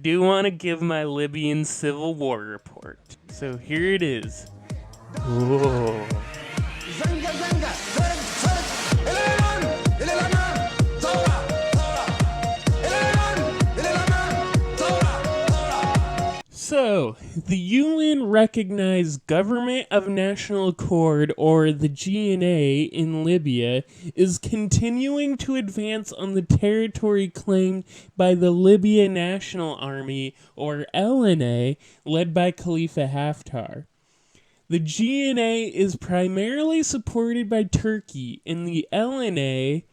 do want to give my Libyan Civil War report. So here it is. Whoa. So, the UN recognized Government of National Accord, or the GNA, in Libya is continuing to advance on the territory claimed by the Libyan National Army, or LNA, led by Khalifa Haftar. The GNA is primarily supported by Turkey, and the LNA,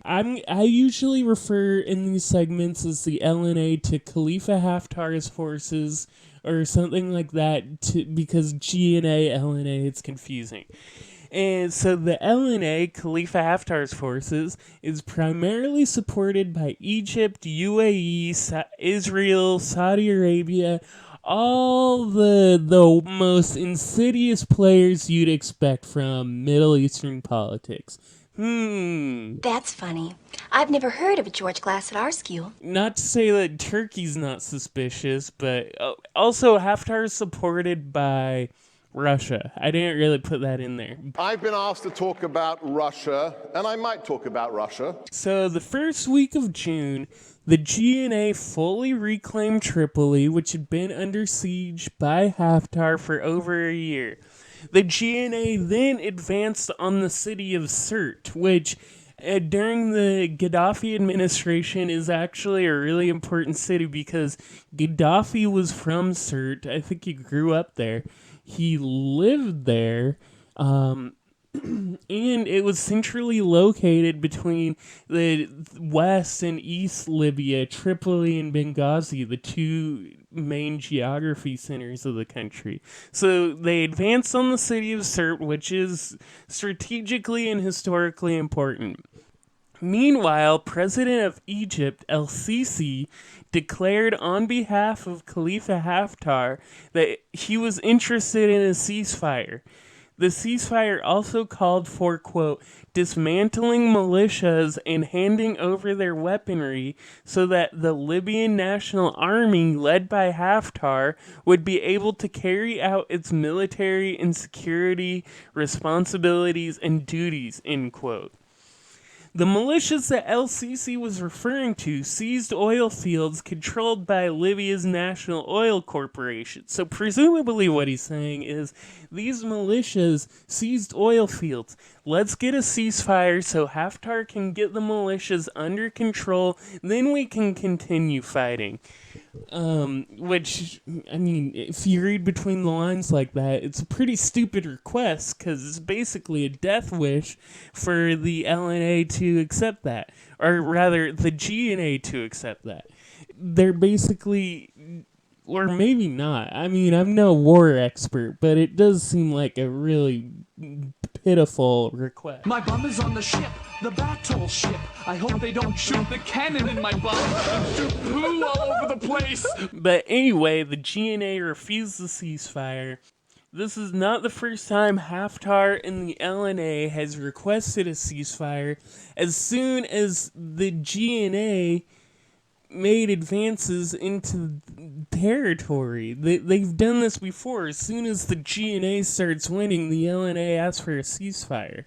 I usually refer in these segments as the LNA to Khalifa Haftar's forces or something like that because GNA, LNA, it's confusing. And so the LNA, Khalifa Haftar's forces, is primarily supported by Egypt, UAE, Israel, Saudi Arabia, all the most insidious players you'd expect from Middle Eastern politics. That's funny. I've never heard of a George Glass at our school. Not to say that Turkey's not suspicious, but also Haftar is supported by Russia. I didn't really put that in there. I've been asked to talk about Russia, and I might talk about Russia. So the first week of June, the GNA fully reclaimed Tripoli, which had been under siege by Haftar for over a year. The GNA then advanced on the city of Sirte, which during the Gaddafi administration is actually a really important city because Gaddafi was from Sirte. I think he grew up there. He lived there, and it was centrally located between the West and East Libya, Tripoli and Benghazi, the two main geography centers of the country. So they advanced on the city of Sirte, which is strategically and historically important. Meanwhile, President of Egypt, El-Sisi, declared on behalf of Khalifa Haftar that he was interested in a ceasefire. The ceasefire also called for, quote, dismantling militias and handing over their weaponry so that the Libyan National Army, led by Haftar, would be able to carry out its military and security responsibilities and duties, end quote. The militias that El-Sisi was referring to seized oil fields controlled by Libya's National Oil Corporation. So presumably what he's saying is these militias seized oil fields. Let's get a ceasefire so Haftar can get the militias under control, then we can continue fighting. Which, I mean, if you read between the lines like that, it's a pretty stupid request because it's basically a death wish for the LNA to accept that. Or rather, the GNA to accept that. They're basically, or maybe not. I mean, I'm no war expert, but it does seem like a really pitiful request. My bum is on the ship, the battleship. I hope they don't shoot the cannon in my bum and shoot poo all over the place. But anyway, the GNA refused the ceasefire. This is not the first time Haftar and the LNA has requested a ceasefire. As soon as the GNA made advances into territory, they've done this before. As soon as the GNA starts winning, the LNA asks for a ceasefire.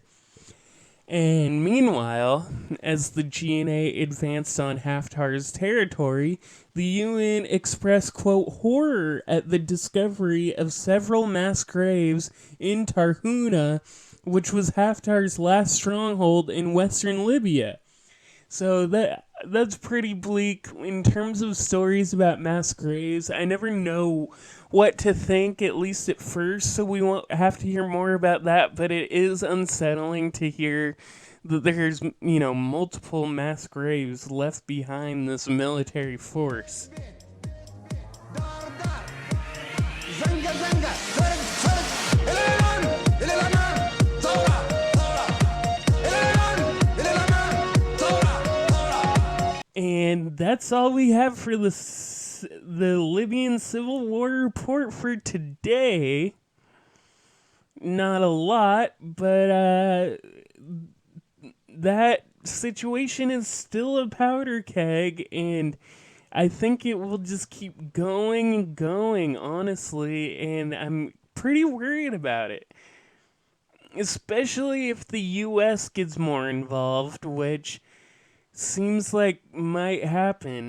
And meanwhile, as the GNA advanced on Haftar's territory, the UN expressed, quote, horror at the discovery of several mass graves in Tarhuna, which was Haftar's last stronghold in western Libya. So that's pretty bleak in terms of stories about mass graves. I never know what to think, at least at first, so we won't have to hear more about that, but it is unsettling to hear that there's, multiple mass graves left behind this military force. And that's all we have for the Libyan Civil War report for today. Not a lot, but that situation is still a powder keg, and I think it will just keep going and going, honestly, and I'm pretty worried about it. Especially if the US gets more involved, which seems like might happen.